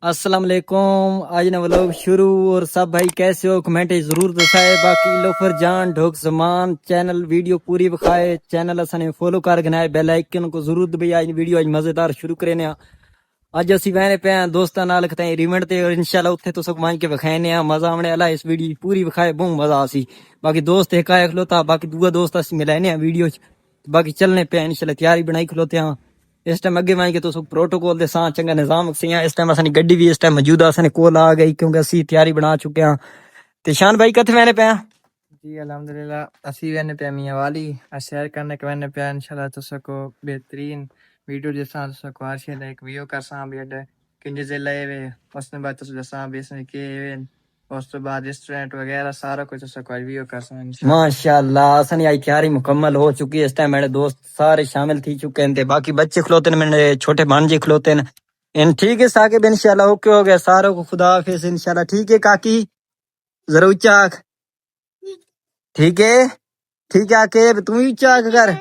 अस्सलाम वालेकुम। आज ना व्लॉग शुरू। और सब भाई कैसे हो कमेंट जरूर दसाए। बाकी लोफर जान ढोक जमान चैनल वीडियो पूरी बखाए चैनल असाने फॉलो कर गनाए बेल आइकन को जरूर दबाई। आज वीडियो आज मजेदार शुरू करेने आज असी वहने पे दोस्तां नाल कतई रिवेंट ते और इंशाल्लाह उत्थे तो सब मान के बखाने मजा आने वाला इस वीडियो पूरी बखाए बहुत मजा आसी। बाकी दोस्त एक आए खलोता बाकी दूआ दोस्त असी मिलाने वीडियो बाकी चलने पे इंशाल्लाह तैयारी बनाई खलोते हैं। इस टाइम अगे माई के तो प्रोटोकॉल दे साथ चंगा निजाम सिया। इस टाइम असनी गड्डी भी इस टाइम मौजूद असने कोल आ गई क्योंकि असी तैयारी बना चुके हैं। ते शान भाई कथे मैंने पे जी अल्हम्दुलिल्लाह असी वहने पे मियां वाली शेयर करने के वहने पे इंशाल्लाह तो सको बेहतरीन वीडियो जैसा तो सको आरशे एक वीडियो कर सा बेड किंजे जे ले वे उसने बाद तो जैसा बेसने के वे उस तो बाद रेस्टोरेंट वगैरह सारा कुछ सको वीडियो कर सा इंशाल्लाह माशाल्लाह असनी आई तैयारी मुकम्मल हो चुकी है। इस टाइम मेरे दोस्त सारे शामिल थी चुके हैं। बाकी बच्चे खलोते हैं मेरे छोटे भांजे खलोते हैं इन ठीक है साकिब इंशाल्लाह ओके हो गया सारों को खुदा हाफिज इंशाल्लाह। ठीक है काकी जरूर चाक ठीक है आके तू ही चाक कर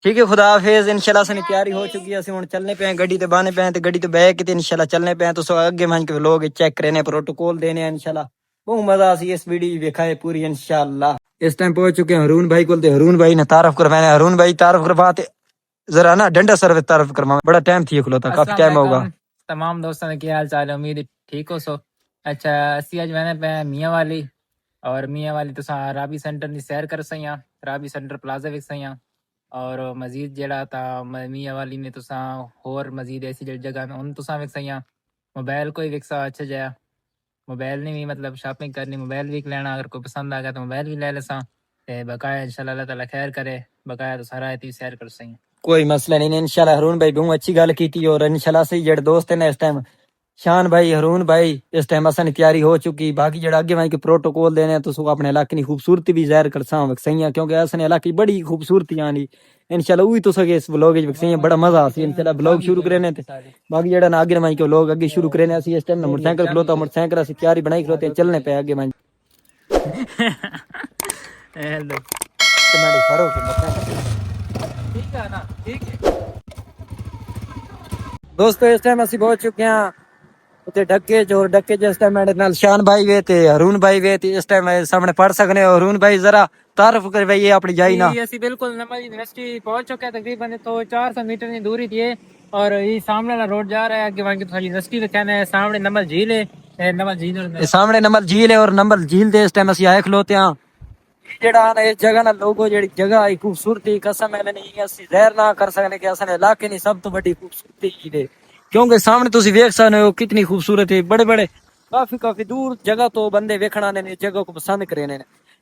ठीक है खुदा हाफिज इंशाल्लाह सनी तैयारी हो चुकी है। हुन चलने पे गड्डी ते बाने पे ते गड्डी ते बैठ के इंशाल्लाह चलने पे तो आगे मान के लोग चेक करने प्रोटोकॉल देने इंशाल्लाह बहुत मजा आसी इस वीडियो दिखाए पूरी इंशाल्लाह। इस टाइम पहुंच चुके हैं हरून भाई को। हरून भाई ने तारफ करवाने हरून भाई तारफ करवाते जरा ना डंडा सर तारफ करवा बड़ा टाइम थी खुलोता काफी टाइम होगा। तमाम दोस्तों ने क्या हाल चाल है उम्मीद ठीक हो सो। अच्छा असी आज मैंने पे मियां वाली और मियां वाली तो राबी सेंटर की सैर कर सही राबी सेंटर प्लाजा विच सही और मजीद जड़ा था मियां वाली ने तुसा होर मजीद ऐसी जगह उन तुसा विक सही मोबाइल कोई विकसा अच्छा जाया मोबाइल ने भी मतलब शॉपिंग करनी मोबाइल भी लेना अगर कोई पसंद आ गया तो मोबाइल भी ले लेसा ते बकाया इंशाल्लाह अल्लाह ताला खैर करे बकाया तो सारा इतनी सैर कर सही कोई मसला नहीं इंशाल्लाह। हरून भाई बहुत अच्छी गल की और इंशाल्लाह से जेड़े दोस्त ने इस टाइम शान भाई हरून भाई इस टाइम असनी तैयारी हो चुकी। बाकी जेड़ा आगे भाई के प्रोटोकॉल देने तो सो अपने इलाके की खूबसूरती भी जाहिर कर सा सही है क्योंकि असने इलाके बड़ी खूबसूरती आनी इंशाल्लाह वही तो सके इस ब्लॉग सही बड़ा मजा आसी इंशाल्लाह ब्लॉग शुरू करने ते बाकी जेड़ा ना आगे भाई के लोग आगे शुरू करने असी इस टाइम मोटरसाइकिल खलोता मोटरसाइकिल असी तैयारी बनाई खलोते चलने पे आगे भाई हेलो तुम्हारी फरो ठीक है ना ठीक है दोस्तों इस टाइम असि पहुंच चुके हैं उते डक्के जो डक्के जिस टाइम मेरे नाल शान भाई वे थे हरून भाई वे थे इस टाइम सामने पढ़ सकने हो हरून भाई जरा तारफ कर भाई ये अपनी जाई ना ऐसी बिल्कुल नमल यूनिवर्सिटी पहुंच चुके हैं तकरीबन तो 400 मीटर की दूरी थी और ये सामने वाला रोड जा रहा है आगे वहां की यूनिवर्सिटी कहना है सामने नमल झील है नमल झील सामने नमल झील है और नमल झील दे इस टाइम असि आए खलोते हैं जेड़ा ना इस जगह ना लोगो जेड़ी जगह आई खूबसूरती कसम है नहीं असि जहर ना कर सकने कि असने इलाके नी सब तो बड़ी खूबसूरती की दे क्योंकि सामने तुसी देख सकते हो कितनी खूबसूरत है। बड़े बड़े काफी दूर जगह तो बंदे वेखना ने जगह को पसंद करे ने।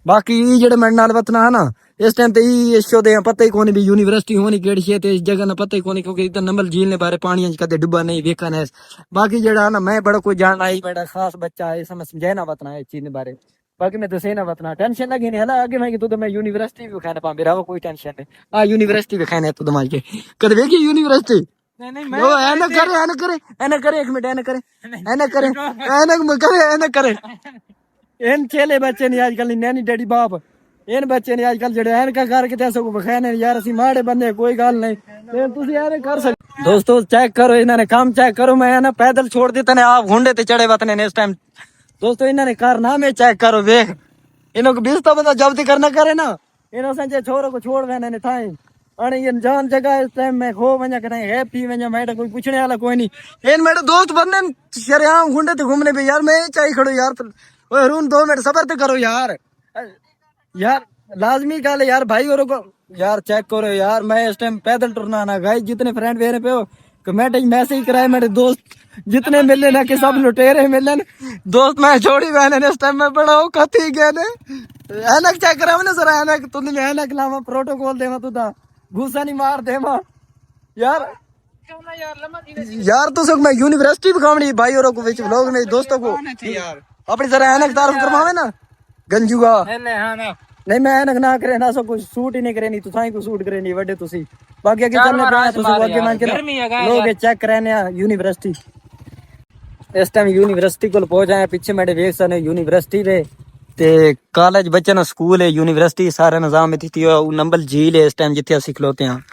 बाकी जेड़े मेरे नाल वतना है ना इस टाइम ते इशो दे पता ही कोनी भी यूनिवर्सिटी होनी केड़ी है ते इस जगह ना पता ही कोनी क्योंकि इधर नमल झील ने बारे पानी कदे डुबा नहीं वेखा ने। बाकी जेड़ा ना मैं बड़ा कोई जान आई बड़ा खास बच्चा है समझ ना वतना है इस चीज बारे बाकी मैं दसे ना वतना टेंशन लगी नहीं हला आगे मैं कि तो मैं यूनिवर्सिटी भी खाने पा मेरा कोई टेंशन नहीं आ यूनिवर्सिटी भी खाने तो दमाई के कद वेखी यूनिवर्सिटी नहीं ओ एना करे एक मिनट एना करे इन चेले बच्चे ने आजकल नैनी डैडी बाप इन बच्चे ने आजकल जेड़े एन का करके तैसो को बखाने यार असि माड़े बंदे कोई गल नहीं ते तुसी यार कर सकते दोस्तों चेक करो इन्होंने काम चेक करो मैं ना पैदल छोड़ देता ने आप हुंडे ते चढ़े वतने ने इस टाइम दोस्तों इन्होंने कारनामे चेक करो वेख इन्हों को बीस तो बंदा जब्ती करना करे ना इन्हों संजय छोरों को छोड़ देने ने थाई अरे ये जान जगह इस टाइम में खो वजा करें हैप्पी वजा मैडम कोई पूछने वाला कोई नहीं इन मेरे दोस्त बंदे शरेआम गुंडे ते घूमने पे यार मैं चाहिए खड़ो यार ओए हरून 2 मिनट सबर तो करो यार लाजमी गल यार भाई और को यार चेक करो यार मैं इस टाइम पैदल टुरना ना गाइस जितने फ्रेंड मेरे पे हो कमेंट मैसेज कराए मेरे दोस्त जितने मिले ना कि सब लुटेरे मिले दोस्त मैं छोड़ी बहन इस टाइम में बड़ा कथी गए ने ऐनक चेक करावे ना जरा ऐनक तुम ऐनक लावा प्रोटोकॉल देवा तू ता गुस्सा नहीं मार देवा यार यार तो सब मैं यूनिवर्सिटी भी खावनी भाई और को विच लोग मेरे दोस्तों को अपनी जरा ऐनक तारफ करवावे ना गंजूगा नहीं मैं ऐनक ना करे ना सब कुछ सूट ही नहीं करे नहीं तुसाई को सूट करे नहीं बड़े तुसी बाकी आगे चलने पे तुसी आगे मान के लोग चेक कराने यूनिवर्सिटी इस टाइम यूनिवर्सिटी को पहुंच आए पीछे मेरे वेख सने यूनिवर्सिटी रे ते कॉलेज बच्चे ना स्कूल है यूनिवर्सिटी सारा निजाम में थी नंबल झील है इस टाइम जिथे असि खलोते हैं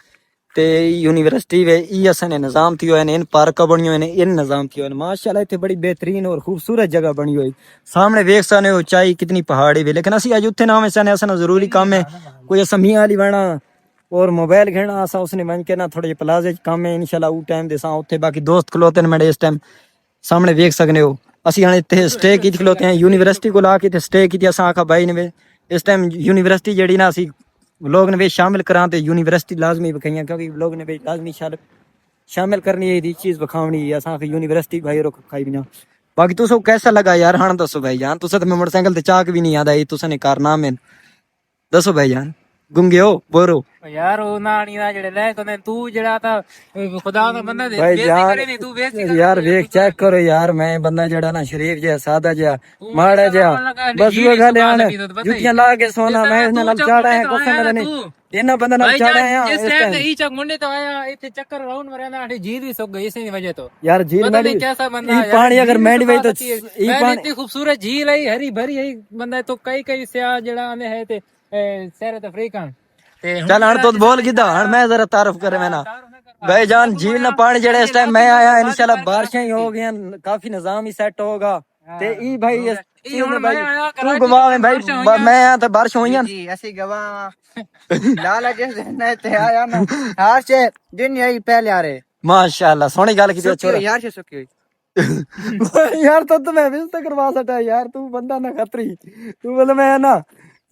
ते यूनिवर्सिटी वे ई असने निजाम थियो है इन पार्क बनियो है इन निजाम थियो है माशाल्लाह इतने बड़ी बेहतरीन और खूबसूरत जगह बनी हुई सामने वेख सने ऊंचाई कितनी पहाड़ी भी लेकिन असि आज उत्थे ना में सने असना जरूरी काम है कोई असा मियां वाली बना और मोबाइल खेलना असा उसने मन के ना थोड़े प्लाजे काम है इंशाल्लाह ऊ टाइम दे सा उत्थे बाकी दोस्त खलोते ने मेरे इस टाइम सामने वेख सकने हो असि हाने इत्थे स्टे की खलोते हैं यूनिवर्सिटी को ला के इत्थे स्टे की असा आखा भाई ने इस टाइम यूनिवर्सिटी जेड़ी ना असि लोग ने भी शामिल करा तो यूनिवर्सिटी लाजमी बखाइया क्योंकि लोग ने भी लाजमी शामिल करनी है चीज बखावनी है असा यूनिवर्सिटी भाई रोक खाई बिना बाकी तुसो कैसा लगा यार हाँ दसो भाई जान तुसा तो मैं मोटरसाइकिल ते चाक भी नहीं याद आई तुसा ने कारनामे दसो भाई जान गुंगे हो बोरो यार वो ना नहीं ना जड़े ले कोने तू जड़ा था खुदा का बंदा दे भाई बेइज्जती यार करे नहीं तू बेइज्जती कर यार वेख चेक करो यार मैं बंदा जड़ा ना शरीफ जहा सादा जहा माड़ा जहा बस वो गल यार जुतियां ला के सोना मैं इसने नाल चाड़ा है कुछ मेरा नहीं इना बंदा नाल चाड़ा है जिस टाइम से ई चक मुंडे तो आया इथे चक्कर राउंड में रहना आठी झील भी सुक गई इसी वजह तो यार झील में कैसा बंदा ई पानी अगर मैंडी वही तो ई पानी इतनी खूबसूरत झील है हरी भरी है बंदा तो कई कई स्या जड़ा आने है ते सैर तफरीका चल हण तो बोल किदा हण मैं जरा तारुफ करे मैं ना भाई जान झील ना पानी जड़े इस टाइम मैं आया इंशाल्लाह बारिशें ही हो गई काफी निजाम ही सेट होगा ते ई भाई तू गवाह भाई मैं आया तो बारिश हुई जी ऐसी गवाह लाला जिस दिन ते आया ना हार से दिन यही पहले आ रहे माशाल्लाह सोहनी गल की छोरा यार से सुखी हुई यार तो मैं भी तो करवा सकता यार तू बंदा ना खतरी तू बोले मैं ना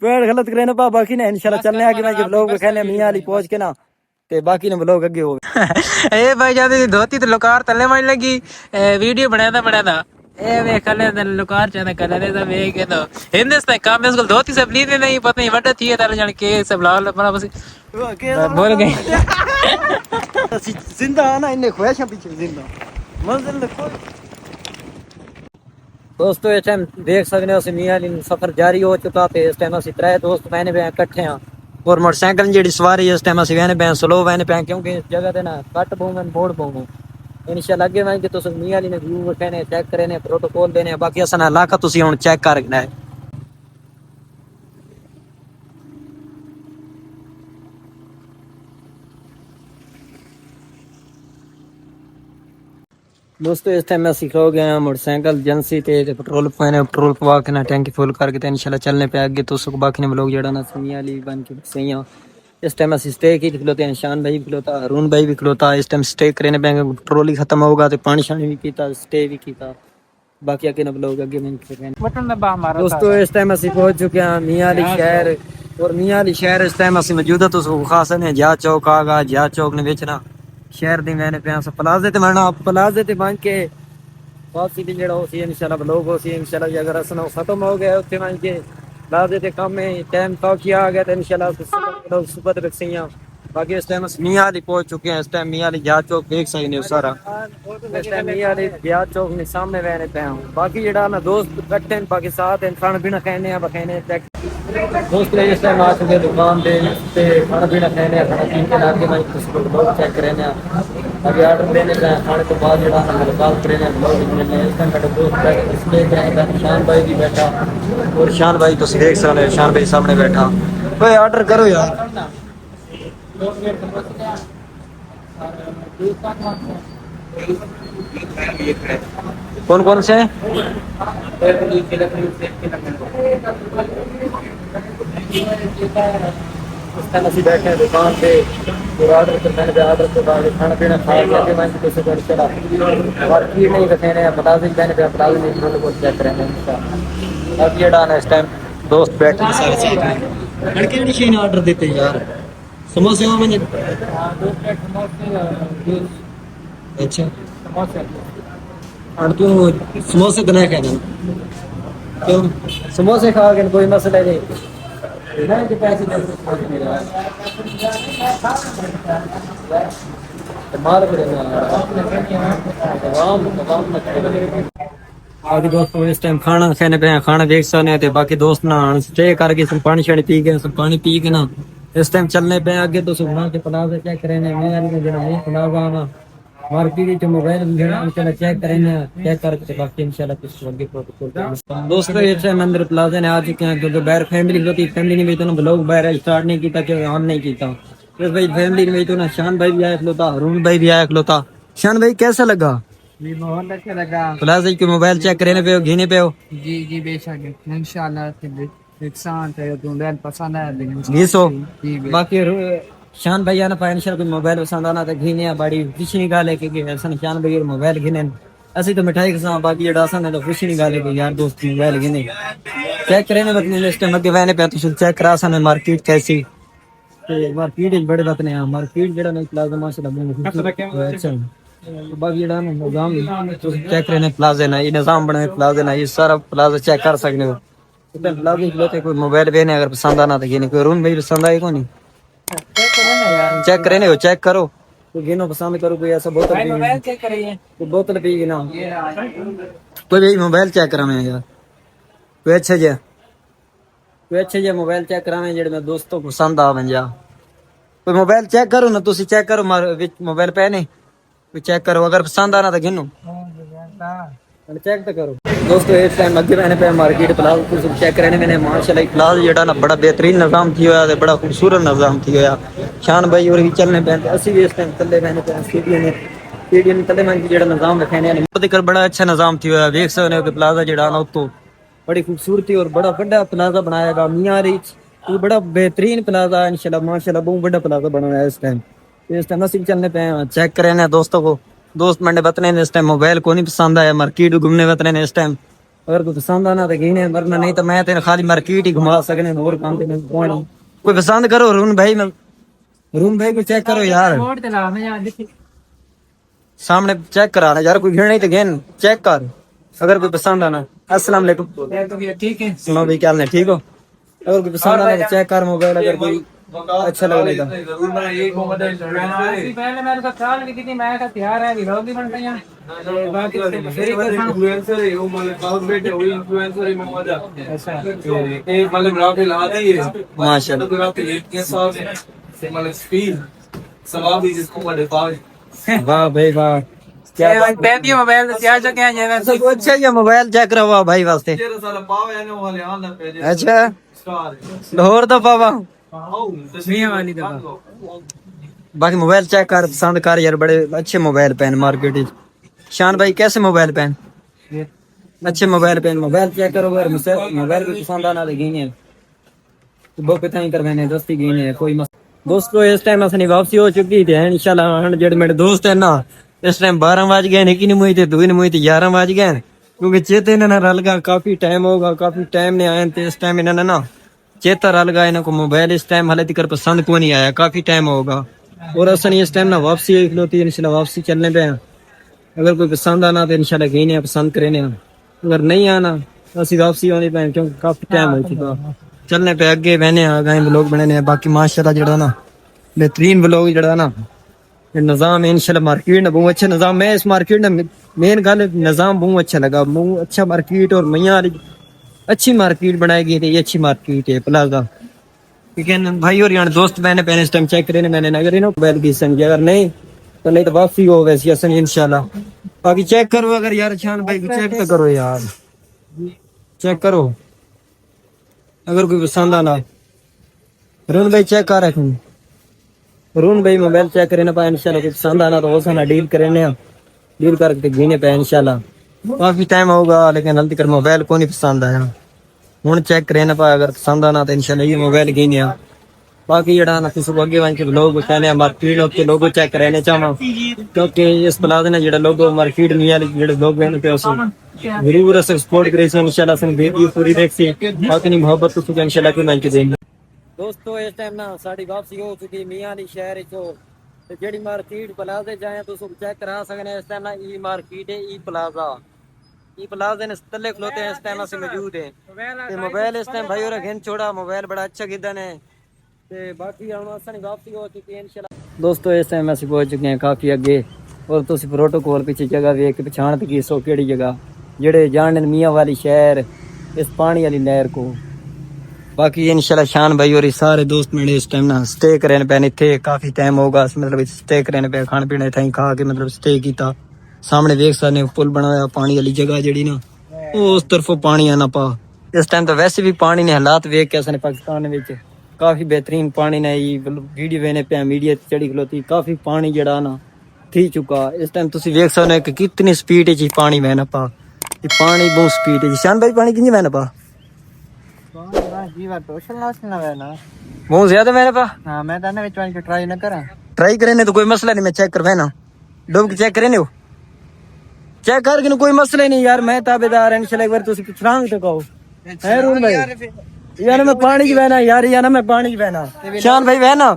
पेड़ गलत करे ना बाकी ने इंशाल्लाह चलने आगे मैं जब लोग कहने मियां वाली पहुंच के ना ते बाकी ने लोग आगे हो ए भाई जाते धोती तो लुकार तले मार लगी वीडियो बनाया ए वे कले लुकार चाहता कले दे वे के तो हिंदुस्तान काम इसको धोती सब लीने नहीं पता नहीं वड्डा थी ताले जान के सब लाल अपना बस बोल गए जिंदा आना इन्ने ख्वाहिशां पीछे जिंदा मंजिल देखो दोस्तों इस टाइम देख सकते हो मियां वाली सफर जारी हो चुका ते इस टाइम असि त्रै दोस्त मैंने पे इकट्ठे हैं और मोटरसाइकिल जेडी सवारी इस टाइम असि वहने पे स्लो वहने पे क्योंकि इस जगह ते ना कट बहुमन मोड़ बहुमन इंशाल्लाह अगे मैं कि तुस मियां वाली ने व्यू वखने चेक करे प्रोटोकॉल देने बाकी असना इलाका तुसी हुन चेक करना है दोस्तों इस टाइम मैं सीख हो गया मोटरसाइकिल एजेंसी ते पेट्रोल पेट्रोल पवा के ना टैंकी फुल करके ते इंशाल्लाह चलने पे आगे तो सुख बाकी ने लोग जड़ा ना समिया वाली बन के सही हैं इस टाइम असि स्टे की खलोते हैं शान भाई भी खलोता अरुण भाई भी खलोता इस टाइम स्टे करने पे पेट्रोल ही खत्म होगा तो पानी शानी भी कीता स्टे भी कीता बाकी आगे ने लोग आगे में बटन दबा हमारा दोस्तों इस टाइम असि पहुंच चुके हैं मियां वाली शहर और मियां वाली शहर इस टाइम असि मौजूद है तो खास ने जा चौक आगा जा चौक ने विच ना शहर दी मैंने पे प्लाजे ते मैं प्लाजे ते बन के वापसी भी जेड़ा होसी इंशाल्लाह लोग होसी इंशाल्लाह अगर असना खत्म हो गया उत्ते बन के प्लाजे ते काम में टाइम तो किया आ गया तो इंशाल्लाह लोग सुबह तक सही बाकी इस टाइम मियां वाली पहुंच चुके हैं इस टाइम मियां वाली जा चौक देख सकते हो सारा इस टाइम मियां वाली जा चौक में सामने रहने पे हूं बाकी जेड़ा ना दोस्त इकट्ठे बाकी साथ खाना पीना खाने बखाने दोस्त इस टाइम आ चुके दुकान पे खाना पीना खाने खाना पीने के लाके मैं कुछ लोग चेक करने अभी ऑर्डर देने का खाने के बाद जेड़ा ना मुलाकात करने लोग मिलने इस टाइम मेरा दोस्त बैठा डिस्प्ले करेगा शान भाई भी बैठा और शान भाई तो देख सकते हो शान भाई सामने बैठा भाई ऑर्डर करो यार कौन कौन से बैठे हैं दुकान पे ऑर्डर करने ऑर्डर के बाद खाना पीना खा के मैं कैसे कर चला और की नहीं रखे ने बता दें मैंने पे बता दें प्रोटोकॉल चेक करेंगे अब ये डाना इस टाइम दोस्त बैठे सारे साथ में लड़के ने मशीन ऑर्डर देते यार समोसे हो मैंने अच्छा और तू समोसे तो नहीं खाने क्यों समोसे खा के कोई मसला नहीं नहीं के पैसे दे मार बाकी दोस्तों इस टाइम खाना खाने पे खाना देख सकते बाकी दोस्त ना स्टे करके सब पानी शानी पी के सब पानी पी के ना इस टाइम चलने पे आगे तो सुबह के प्लाजा चेक करेंगे मैं जरा नहीं प्लाजा ना मार्केट के मोबाइल इंशाल्लाह चेक करेंगे चेक करके बाकी इंशाल्लाह कुछ आगे प्रोटोकॉल दोस्तों इस टाइम अंदर प्लाजा ने आ चुके हैं क्योंकि बाहर फैमिली होती फैमिली ने भी तो ब्लॉग बाहर स्टार्ट नहीं किया कि ऑन नहीं किया बस भाई फैमिली में तो ना शान भाई भी आया खलोता, अरुण भाई भी आया खलोता। शान भाई कैसा लगा जी बहुत अच्छा लगा। प्लाजा के मोबाइल चेक करने पे हो, घीने पे हो? जी बेशक इंशाल्लाह पसंद है घीसो जी बाकी शान भाई आना पाया इंशाल्लाह कोई मोबाइल पसंद आना तो घीने बड़ी खुशी नहीं गाले कि असन शान भाई मोबाइल घिने असि तो मिठाई खसा बाकी जेड़ा असन तो खुशी नहीं गाले कि यार दोस्त मोबाइल घिने चेक करने बतने इस टाइम अगे वहने पे तो चेक करा सन मार्केट कैसी ते मार्केट बड़े बतने हैं मार्केट जेड़ा नहीं प्लाजा माशाल्लाह अच्छा बाकी जेड़ा निजाम चेक करने प्लाजा ना ये निजाम बने प्लाजा ना ये सारा प्लाजा चेक कर सकते हो प्लाजा खिलाते कोई मोबाइल बेने अगर पसंद आना तो घिने कोई रूम भाई पसंद आए को नहीं चेक करने हो चेक करो तो गिनो पसंद करो कोई ऐसा बोतल चेक करिए तो बोतल पी गिना कोई भाई मोबाइल चेक करावे यार कोई अच्छे जे मोबाइल चेक करावे जेड़े मेरे दोस्तों को पसंद आ बन जा कोई मोबाइल चेक करो ना तुसी चेक करो मोबाइल पे नहीं कोई चेक करो अगर पसंद आना तो गिनो चेक तो करो दोस्तों इस टाइम अगे मैंने पे मार्केट प्लाज कुछ चेक करने मैंने माशाल्लाह प्लाज जेड़ा ना बड़ा बेहतरीन निजाम थी होया ते बड़ा खूबसूरत निजाम थी होया शान भाई और भी चलने पे असि भी इस टाइम तले मैंने पे स्टेडियम तले मैंने जेड़ा निजाम रखने ने दिकर बड़ा अच्छा निजाम थी होया देख सकते हो कि प्लाजा जेड़ा ना तो बड़ी खूबसूरती और बड़ा बड़ा प्लाजा बनाएगा मियां रिच ये बड़ा बेहतरीन प्लाजा इंशाल्लाह माशाल्लाह बहुत बड़ा प्लाजा बनाया है इस टाइम असि चलने पे चेक करे दोस्तों को दोस्त मंडे बतने ने इस टाइम मोबाइल को नहीं पसंद आया मार्केट घूमने बतने ने इस टाइम अगर कोई पसंद आना तो घीने वरना नहीं तो मैं तेरे खाली मार्केट ही घुमा सकने और काम ते कोई पसंद करो रूम भाई को चेक करो यार सामने चेक कराना यार कोई घिन नहीं तो घेन चेक कर अगर कोई पसंद आना अस्सलाम वालेकुम ठीक है सुनो भाई क्या हाल है ठीक हो अगर कोई पसंद आना तो चेक कर मोबाइल अगर कोई अच्छा लगने का पहले मैंने कहा चाल भी कितनी मैं का तैयार है वीडियो भी बन रही है बाकी इन्फ्लुएंसर है वो मतलब बहुत बेटे हुई इन्फ्लुएंसर है मजा अच्छा ये मतलब रात ला दी है माशाल्लाह तो रात ये के साथ से मतलब स्पीड सवाब भी जिसको बड़े पास वाह भाई वाह क्या पैंती मोबाइल से क्या जगह है ये सब अच्छा ये मोबाइल चेक करवा भाई वास्ते तेरे साला पाव है ना वाले आना पे अच्छा स्टार लाहौर तो पावा मियां वाली दफा बाकी मोबाइल चेक कर पसंद कर यार बड़े अच्छे मोबाइल पेन मार्केट शान भाई कैसे मोबाइल पेन अच्छे मोबाइल पेन मोबाइल चेक करो अगर मोबाइल भी पसंद आना तो गई वो पिता ही करवाने दोस्ती गई है कोई दोस्तों इस टाइम असनी वापसी हो चुकी थी इंशाल्लाह जेडे मेरे दोस्त है ना इस टाइम 12 बज गए निकी नहीं मुई थे 2 नहीं मुई थी 11 बज गए क्योंकि चेते इन्हें रल गया काफी टाइम होगा काफी टाइम ने आए थे इस टाइम इन्हें ना चेता रल गया इन्हें को मोबाइल इस टाइम हाले तक पसंद को नहीं आया काफी टाइम होगा और असनी इस टाइम ना वापसी खिलोती है इंशाल्लाह वापसी चलने पे अगर कोई पसंद आना तो इंशाल्लाह गई ने पसंद करे अगर नहीं आना असि वापसी होनी पे क्योंकि काफी टाइम हो चुका चलने पे अगे बहने आ गए ब्लॉग बने बाकी माशाल्लाह जड़ा ना बेहतरीन ब्लॉग जड़ा ना निजाम इंशाल्लाह मार्केट बहुत अच्छा निजाम है इस मार्केट में मेन गल निजाम बहुत अच्छा लगा बहुत अच्छा मार्केट और मैया अच्छी मार्केट बनाई गई थी ये अच्छी मार्केट है प्लाजा ठीक है भाई और यार दोस्त मैंने पहले इस टाइम चेक करे मैंने अगर इन्हों मोबाइल की संगी अगर नहीं तो वापसी हो वैसी असन इंशाल्लाह बाकी चेक करो अगर यार शान भाई को चेक तो करो यार चेक करो अगर कोई पसंद आना रुन भाई चेक कर रखें रुन भाई मोबाइल चेक करे ना पाए इंशाल्लाह कोई पसंद आना तो वो डील करे डील करके घीने पे इंशाल्लाह काफी टाइम होगा लेकिन हल्दी कर मोबाइल को नहीं पसंद आया हूँ चेक करे ना पाए अगर पसंद आना तो इंशाल्लाह ये मोबाइल घीने बाकी जड़ा ना किसी को आगे वन के लोग कहने मार्केट के लोगो चेक करने चाहवा क्योंकि इस प्लाजा ने जड़ा लोगो मार्केट नहीं है जेडे लोग बहन पे उस जरूर अस सपोर्ट करे इंशाल्लाह सन वीडियो पूरी देख सी बाकी नहीं मोहब्बत तो इंशाल्लाह कोई मन के देंगे दोस्तों इस टाइम ना साडी वापसी हो चुकी मियां दी शहर चो ते जेडी मार्केट प्लाजा जाए तो चेक करा सकने इस टाइम ना ई मार्केट है ई प्लाजा ने तले खलोते हैं इस टाइम असि मौजूद है ते मोबाइल इस टाइम भाई और घेन छोड़ा मोबाइल बड़ा अच्छा गिदन है ते बाकी हम असनी वापसी हो चुकी है इंशाल्लाह दोस्तों इस टाइम असि पहुंच चुके हैं काफी अगे और तुसी प्रोटोकॉल पीछे जगह वेख के पछाण तकी सो केड़ी जगह जेड़े जानने मियां वाली शहर इस पानी वाली नहर को बाकी इंशाल्लाह शान भाई और सारे दोस्त मेरे इस टाइम ना स्टे करने पे इतने काफी टाइम होगा मतलब स्टे करने पे खाने पीने थाई खा के मतलब स्टे किया सामने देख सकते पुल बनाया पानी वाली जगह जड़ी ना उस तरफों पानी आना पा इस टाइम तो वैसे भी पानी ने हालात वेख के असने पाकिस्तान में काफी बेहतरीन पानी ने वीडियो वेने पे मीडिया चढ़ी खलोती काफी पानी जड़ा ना थी चुका इस टाइम तुसी देख सकते हो कि कितनी स्पीड च पानी बहना पा ये पानी बहुत स्पीड है शान भाई पानी कितनी बहना पा जीवा टोशल ना ना बहुत ज्यादा बहना पा हां मैं तो विच वाली ट्राई ना करा ट्राई करे ने तो कोई मसला नहीं मैं चेक करवा ना डूब के चेक करे ने चेक करके कोई मसला नहीं यार मैं ताबेदार इंशाल्लाह एक बार तुसी पिछरांग तो कहो है रूम भाई यार मैं पानी की बहना यार यार मैं पानी की बहना शान भाई बहना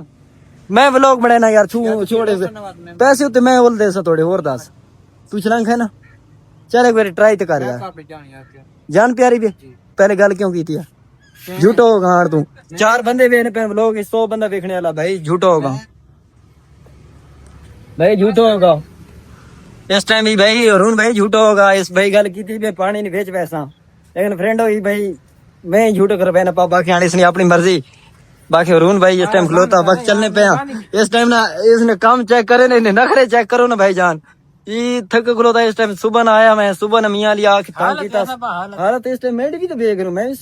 मैं व्लॉग बनाना यार छोड़े पैसे उते मैं बोल दे सा थोड़े और दस तू छलांग है ना चल एक बार ट्राई तो कर यार जान प्यारी भी पहले गल क्यों की थी झूठो होगा हार तू 4 बंदे वेने पे व्लॉग 100 बंदा देखने वाला भाई झूठो होगा भाई झूठो होगा इस टाइम भी भाई अरुण भाई झूठो होगा इस भाई गल की थी पानी नहीं बेच पैसा लेकिन फ्रेंड हुई भाई मैं झूठो कर पैना पा बाकी आने इसने अपनी मर्जी बाकी अरुण भाई इस टाइम खलोता बस चलने पे इस टाइम ना इसने काम चेक करे ना नखरे चेक करो ना भाई जान ये थक खलोता इस टाइम सुबह ना आया मैं सुबह ना मियां लिया हालत इस टाइम मैं भी तो बेच रहा मैं भी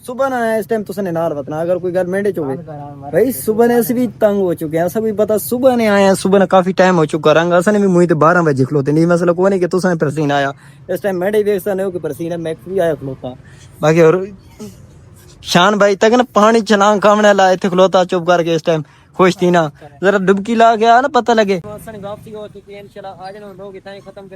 सुबह ना आया इस टाइम तुसने नाल बतना अगर कोई गल मेंढे चुके भाई सुबह ने ऐसे भी तंग हो चुके हैं ऐसा भी पता सुबह ने आया सुबह ने काफी टाइम हो चुका रंग असने भी मुझे 12 बजे खलोते नहीं मसला कोई नहीं कि तुसने परसीन आया इस टाइम मेंढे देख सकते हो कि परसीन है मैं भी आया खलोता बाकी और शान भाई तक ना पानी छलांग कामने ला इथे खलोता चुप करके इस टाइम खुश थी ना जरा डुबकी ला गया ना पता लगे वापसी हो चुकी है इंशाल्लाह आज लोग इतना ही खत्म